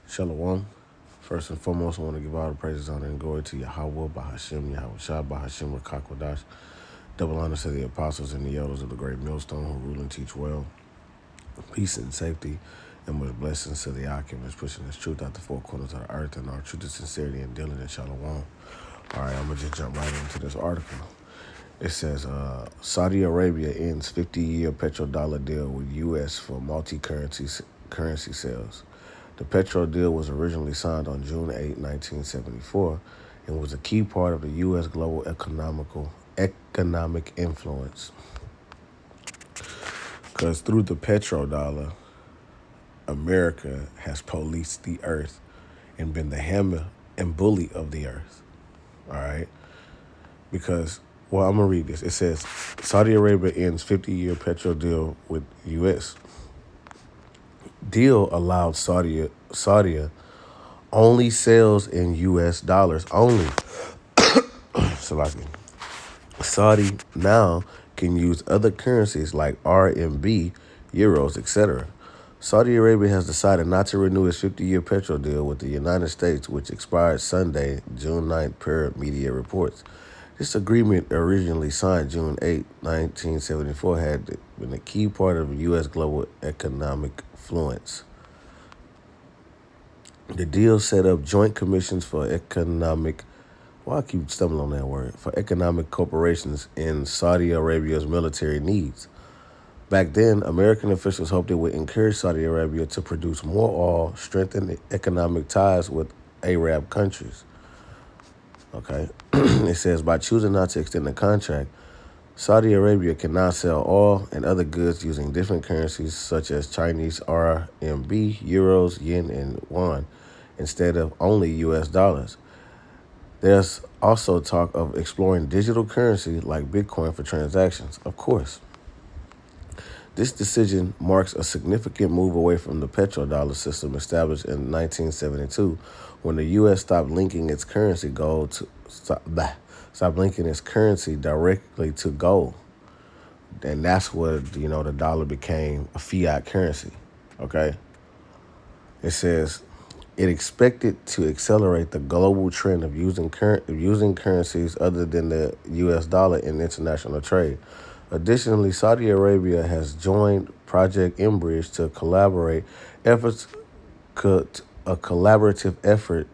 Shalom. First and foremost, I want to give all the praises, honor, and glory to Yahweh, Bahashim, Yahweh Shah, Bahashim, Rakakwadash. Double honor to the apostles and the elders of the great millstone who rule and teach well. Peace and safety, and much blessings to the occupants pushing this truth out the four corners of the earth and our truth and sincerity and dealing in Shalom. All right, I'm going to just jump right into this article. It says, Saudi Arabia ends 50-year petrodollar deal with U.S. for multi-currency sales. The petro deal was originally signed on June 8, 1974, and was a key part of the U.S. global economic influence. Because through the petrodollar, America has policed the earth and been the hammer and bully of the earth. All right? Because, well, I'm going to read this. It says, Saudi Arabia ends 50-year petro deal with U.S. Deal allowed Saudi only sales in U.S. dollars only. Saudi now can use other currencies like RMB, euros, etc. Saudi Arabia has decided not to renew its 50-year petro deal with the United States, which expired Sunday, June 9th, per media reports. This agreement, originally signed June 8, 1974, had been a key part of U.S. global economic influence. The deal set up joint commissions for economic corporations in Saudi Arabia's military needs. Back then, American officials hoped it would encourage Saudi Arabia to produce more oil, strengthen economic ties with Arab countries. Okay. It says, by choosing not to extend the contract, Saudi Arabia can now sell oil and other goods using different currencies such as Chinese RMB, euros, yen, and yuan, instead of only U.S. dollars. There's also talk of exploring digital currency like Bitcoin for transactions, of course. This decision marks a significant move away from the petrodollar system established in 1972, when the U.S. stopped linking its currency directly to gold. And that's where, the dollar became a fiat currency, okay? It says, it expected to accelerate the global trend of using currencies other than the U.S. dollar in international trade. Additionally, Saudi Arabia has joined Project Enbridge to a collaborative effort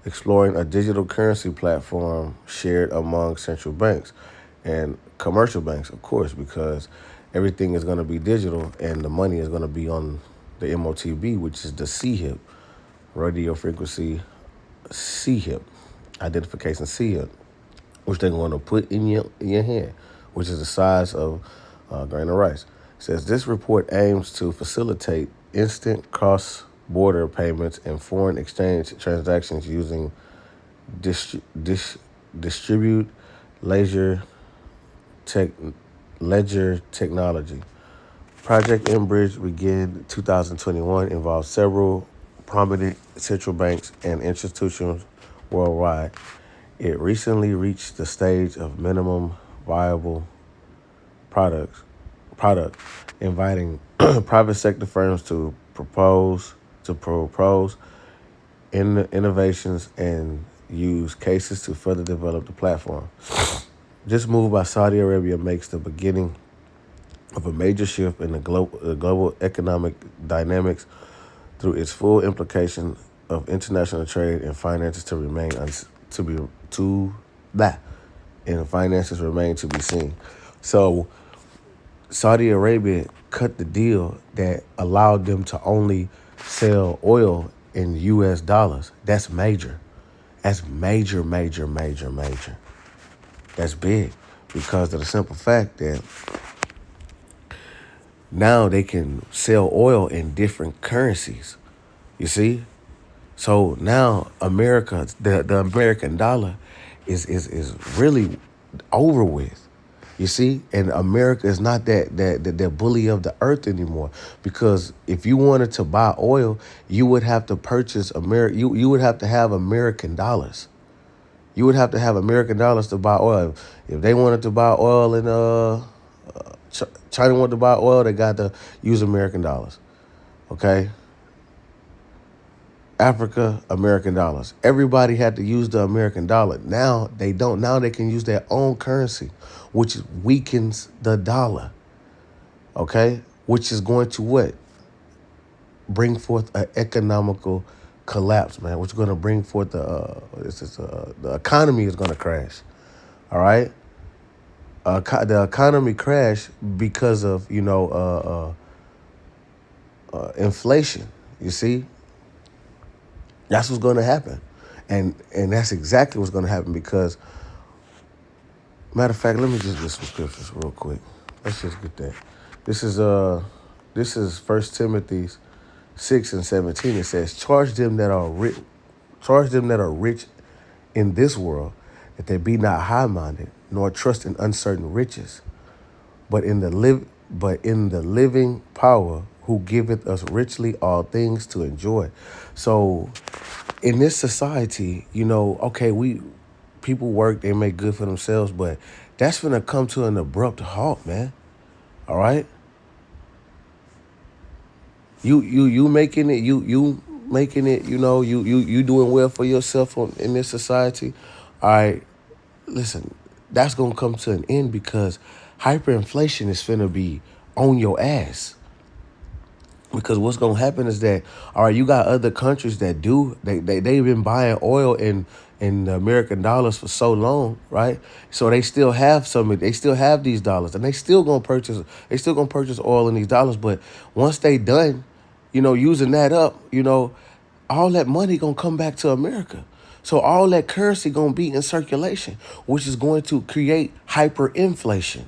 exploring a digital currency platform shared among central banks and commercial banks, of course, because everything is going to be digital and the money is going to be on the MOTB, which is the CHIP, radio frequency CHIP, identification CHIP, which they're going to put in your hand, which is the size of a grain of rice. It says this report aims to facilitate instant cross-border payments and foreign exchange transactions using distribute ledger technology. Project Enbridge began 2021, involved several prominent central banks and institutions worldwide. It recently reached the stage of minimum viable product, inviting private sector firms to propose innovations and use cases to further develop the platform. This move by Saudi Arabia makes the beginning of a major shift in the global economic dynamics through its full implication of international trade and finances remain to be seen. So Saudi Arabia cut the deal that allowed them to only sell oil in U.S. dollars. That's major. That's major. That's big because of the simple fact that now they can sell oil in different currencies. You see? So now America, the American dollar is really over with. You see? And America is not that bully of the earth anymore. Because if you wanted to buy oil, you would have to purchase you would have to have American dollars. You would have to have American dollars to buy oil. If they wanted to buy oil in China wanted to buy oil, they got to use American dollars. Okay? Africa, American dollars. Everybody had to use the American dollar. Now they don't. Now they can use their own currency, which weakens the dollar. Okay? Which is going to what? Bring forth an economical collapse, man. Which is going to bring forth the economy is going to crash. All right? The economy crashed because of, inflation. You see? That's what's going to happen. And that's exactly what's going to happen because, matter of fact, let me just get some scriptures real quick. Let's just get that. This is 1 Timothy 6:17. It says, charge them that are rich in this world, that they be not high-minded, nor trust in uncertain riches, but in the living power, who giveth us richly all things to enjoy. So in this society, people work, they make good for themselves, but that's gonna come to an abrupt halt, man. All right? You making it, you making it, you doing well for yourself in this society. All right, listen, that's gonna come to an end because hyperinflation is finna be on your ass. Because what's gonna happen is that, all right, you got other countries that they've been buying oil in the American dollars for so long, right? So they still have these dollars, and they still gonna purchase oil in these dollars. But once they done, using that up, all that money gonna come back to America. So all that currency gonna be in circulation, which is going to create hyperinflation.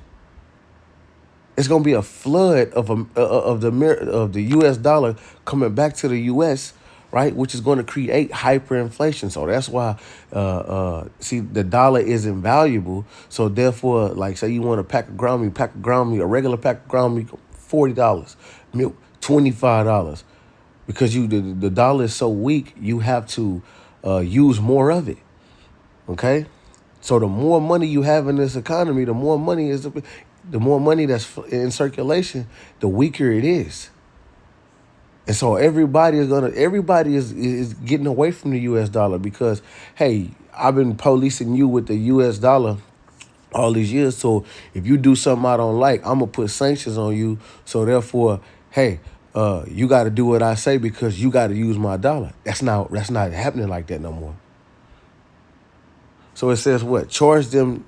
It's gonna be a flood of the U.S. dollar coming back to the U.S., right? Which is going to create hyperinflation. So that's why, see, the dollar isn't valuable. So therefore, like, say you want a a regular pack of ground meat, $40, milk $25, because the dollar is so weak, you have to use more of it. Okay. So the more money you have in this economy, the more money that's in circulation, the weaker it is. And so everybody is getting away from the US dollar because, hey, I've been policing you with the US dollar all these years. So if you do something I don't like, I'm gonna put sanctions on you. So therefore, hey, you got to do what I say because you got to use my dollar. That's not happening like that no more. So it says what? Charge them.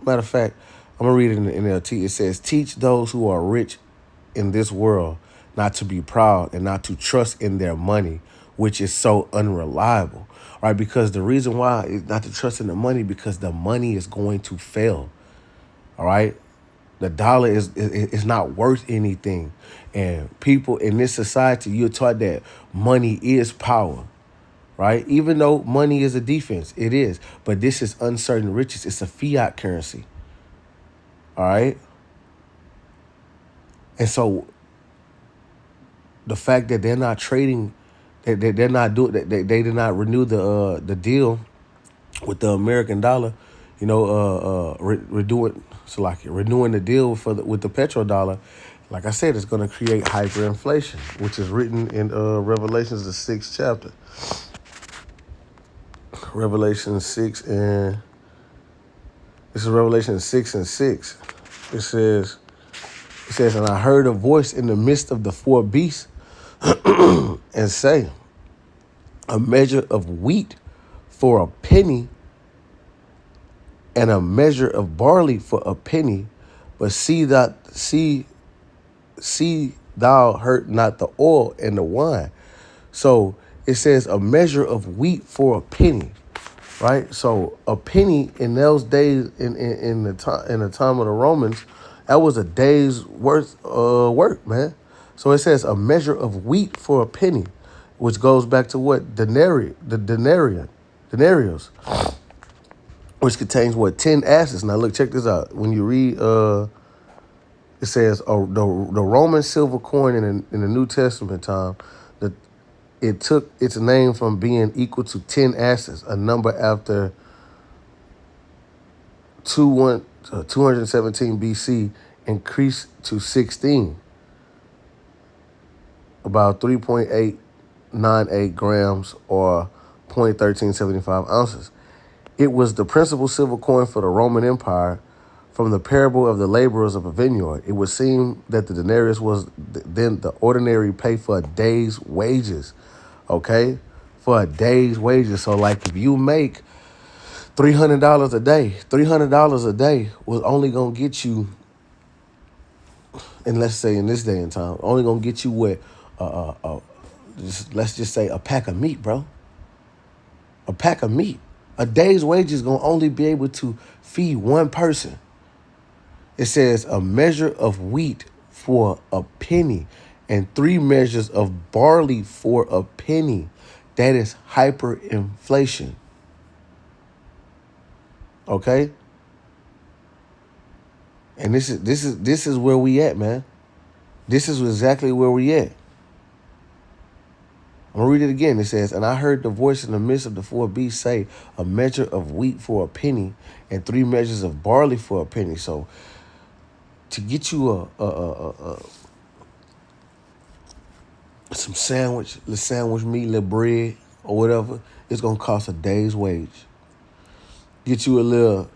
Matter of fact, I'm going to read it in the NLT. It says, teach those who are rich in this world not to be proud and not to trust in their money, which is so unreliable. All right, because the reason why is not to trust in the money, because the money is going to fail. All right. The dollar is not worth anything. And people in this society, you're taught that money is power. Right? Even though money is a defense, it is. But this is uncertain riches. It's a fiat currency. All right? And so the fact that they're not trading, they're not doing, they did not renew the deal with the American dollar, renewing the deal with the petrodollar. Like I said, it's going to create hyperinflation, which is written in Revelations, the 6th chapter. Revelation 6 and this is Revelation 6:6. It says, and I heard a voice in the midst of the four beasts and say, a measure of wheat for a penny and a measure of barley for a penny, but see thou hurt not the oil and the wine. So it says a measure of wheat for a penny. Right, so a penny in those days, in the time of the Romans, that was a day's worth work, man. So it says a measure of wheat for a penny, which goes back to what denarius, which contains what 10 asses. Now look, check this out. When you read, it says the Roman silver coin in the New Testament time, it took its name from being equal to 10 asses, a number after 217 BC, increased to 16, about 3.8 0.98 grams or 0.1375 ounces. It was the principal silver coin for the Roman Empire. From the parable of the laborers of a vineyard, it would seem that the denarius was then the ordinary pay for a day's wages. Okay? For a day's wages. So, like, if you make $300 a day, $300 a day was only going to get you, and let's say in this day and time, only going to get you what? Let's just say a pack of meat, bro. A pack of meat. A day's wages going to only be able to feed one person. It says a measure of wheat for a penny and 3 measures of barley for a penny. That is hyperinflation. Okay? And this is where we at, man. This is exactly where we at. I'm going to read it again. It says, and I heard the voice in the midst of the 4 beasts say, a measure of wheat for a penny and 3 measures of barley for a penny. So, to get you some sandwich, little sandwich meat, little bread, or whatever, it's gonna cost a day's wage. Get you a little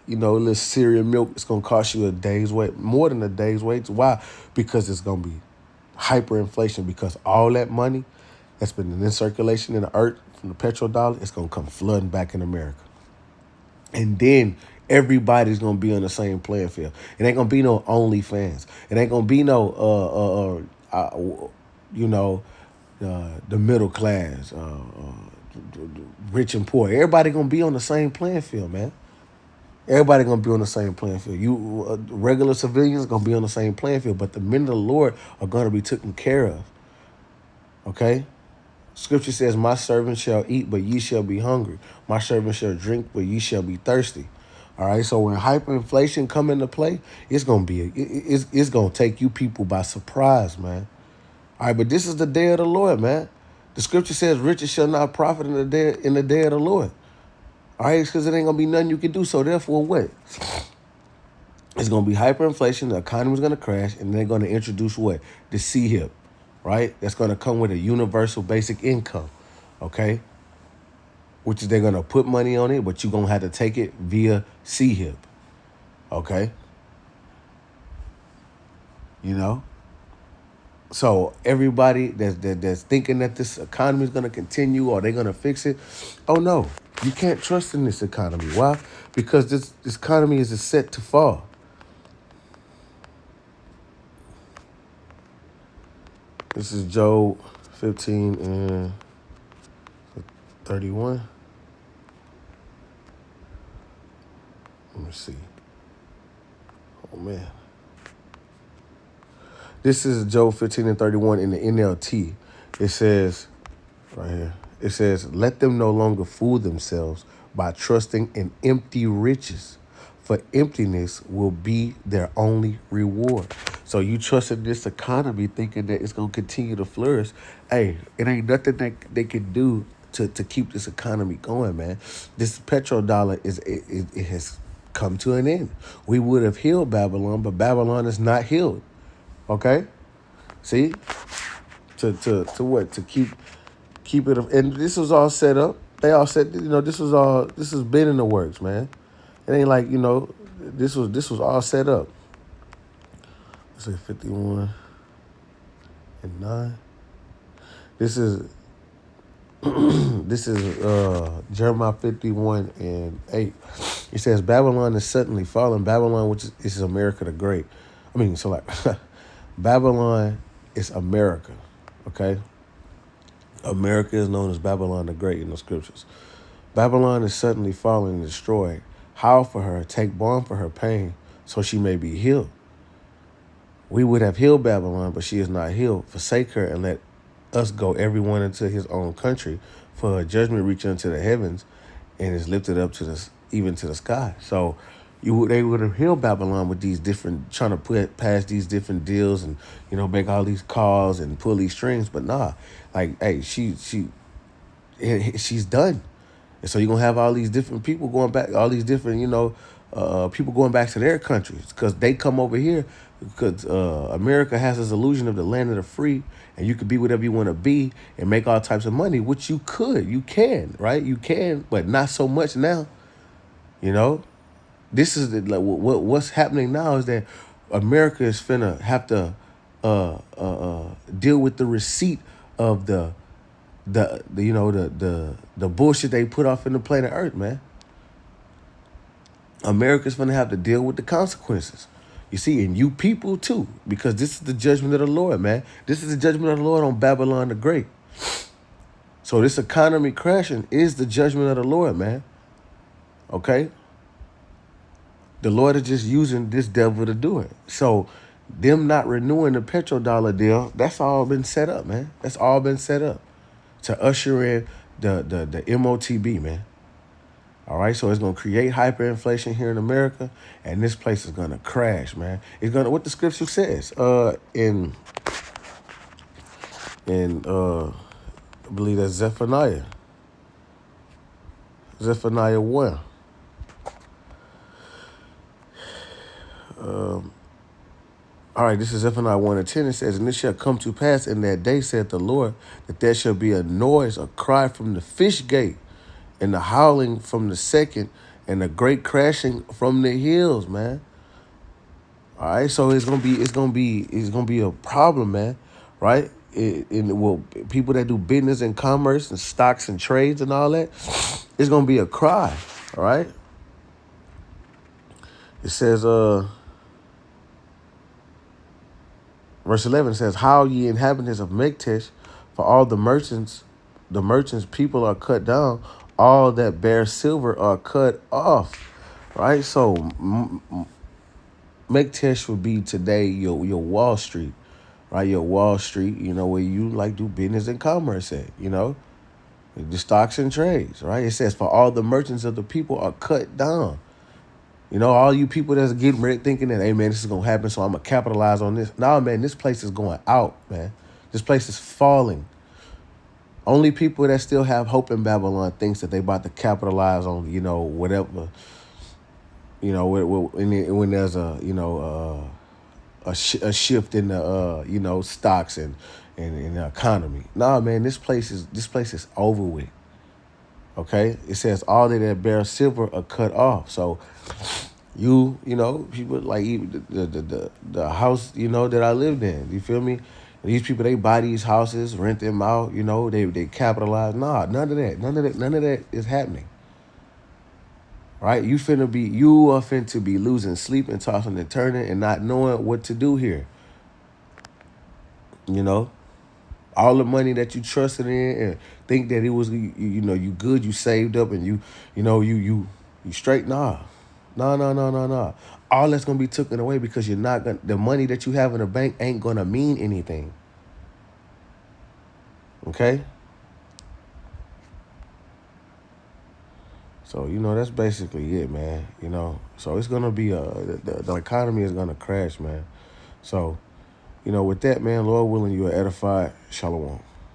cereal milk, it's gonna cost you a day's wage, more than a day's wage. Why? Because it's gonna be hyperinflation. Because all that money that's been in circulation in the earth from the petrodollar, it's gonna come flooding back in America, and then everybody's gonna be on the same playing field. It ain't gonna be no OnlyFans. It ain't gonna be no the middle class, rich and poor. Everybody gonna be on the same playing field, man. Everybody gonna be on the same playing field. You regular civilians gonna be on the same playing field, but the men of the Lord are gonna be taken care of. Okay. Scripture says, my servant shall eat, but ye shall be hungry. My servant shall drink, but ye shall be thirsty. All right, so when hyperinflation come into play, it's gonna it's gonna take you people by surprise, man. All right, but this is the day of the Lord, man. The scripture says, riches shall not profit in the day of the Lord. All right, because it ain't gonna be nothing you can do. So therefore, what? It's gonna be hyperinflation. The economy's gonna crash, and they're gonna introduce what? The CHIP, right? That's gonna come with a universal basic income, okay? Which is they're gonna put money on it, but you're gonna have to take it via CHIP. Okay? You know? So everybody that's thinking that this economy is gonna continue or they're gonna fix it, oh no, you can't trust in this economy. Why? Because this economy is set to fall. This is Job 15 and 31. Let me see. Oh, man. This is Job 15 and 31 in the NLT. It says, right here, it says, let them no longer fool themselves by trusting in empty riches, for emptiness will be their only reward. So you trust in this economy thinking that it's going to continue to flourish. Hey, it ain't nothing that they can do to keep this economy going, man. This petrodollar it has come to an end. We would have healed Babylon, but Babylon is not healed. Okay? See? To what? To keep it, and this was all set up. They all said, this has been in the works, man. It ain't like, this was all set up. Let's say 51 and 9. This is Jeremiah 51 and 8. It says, Babylon is suddenly fallen. Babylon, which is America the Great. Babylon is America, okay? America is known as Babylon the Great in the scriptures. Babylon is suddenly fallen and destroyed. Howl for her, take balm for her pain, so she may be healed. We would have healed Babylon, but she is not healed. Forsake her and let us go, everyone into his own country, for her judgment reach unto the heavens and is lifted up even to the sky. So they would have healed Babylon with these different, trying to put past these different deals and, make all these calls and pull these strings. But nah, like, hey, she's done. And so you're going to have all these different people going back, all these different, people going back to their countries because they come over here because America has this illusion of the land of the free, and you could be whatever you want to be and make all types of money, which you can, right? You can, but not so much now. You know, this is what's happening now is that America is finna have to deal with the receipt of the bullshit they put off in the planet Earth, man. America's gonna have to deal with the consequences. You see, and you people too, because this is the judgment of the Lord, man. This is the judgment of the Lord on Babylon the Great. So this economy crashing is the judgment of the Lord, man. Okay? The Lord is just using this devil to do it. So them not renewing the petrodollar deal, that's all been set up, man. That's all been set up to usher in the MOTB, man. All right, so it's gonna create hyperinflation here in America, and this place is gonna crash, man. It's gonna what the scripture says. I believe that's Zephaniah. Zephaniah 1. All right, this is Zephaniah 1:10. It says, "And it shall come to pass in that day, saith the Lord, that there shall be a noise, a cry from the fish gate, and the howling from the second, and a great crashing from the hills, man." All right, so it's gonna be a problem, man. Right? People that do business and commerce and stocks and trades and all that, it's gonna be a cry. All right. It says, verse 11 says, "How ye inhabitants of Mektesh, for all the merchants people are cut down, all that bear silver are cut off." Right? So Mektesh would be today your Wall Street, right? Your Wall Street, where you like do business and commerce at, the stocks and trades, right? It says, "For all the merchants of the people are cut down." All you people that's getting ready thinking that, hey, man, this is going to happen, so I'm going to capitalize on this. No, man, this place is going out, man. This place is falling. Only people that still have hope in Babylon thinks that they about to capitalize on, whatever, when there's a shift in the, stocks and the economy. Nah, man, this place is over with. Okay, it says all that bear silver are cut off. So people like even the house, that I lived in. You feel me? These people, they buy these houses, rent them out. They capitalize. Nah, none of that is happening. Right? You are finna be losing sleep and tossing and turning and not knowing what to do here. All the money that you trusted in and think that it was, you good, you saved up and you straight. Nah. All that's going to be taken away because you're not going to, the money that you have in the bank ain't going to mean anything. Okay? So, that's basically it, man. So it's going to be, the economy is going to crash, man. So, with that, man, Lord willing, you are edified. Shalom.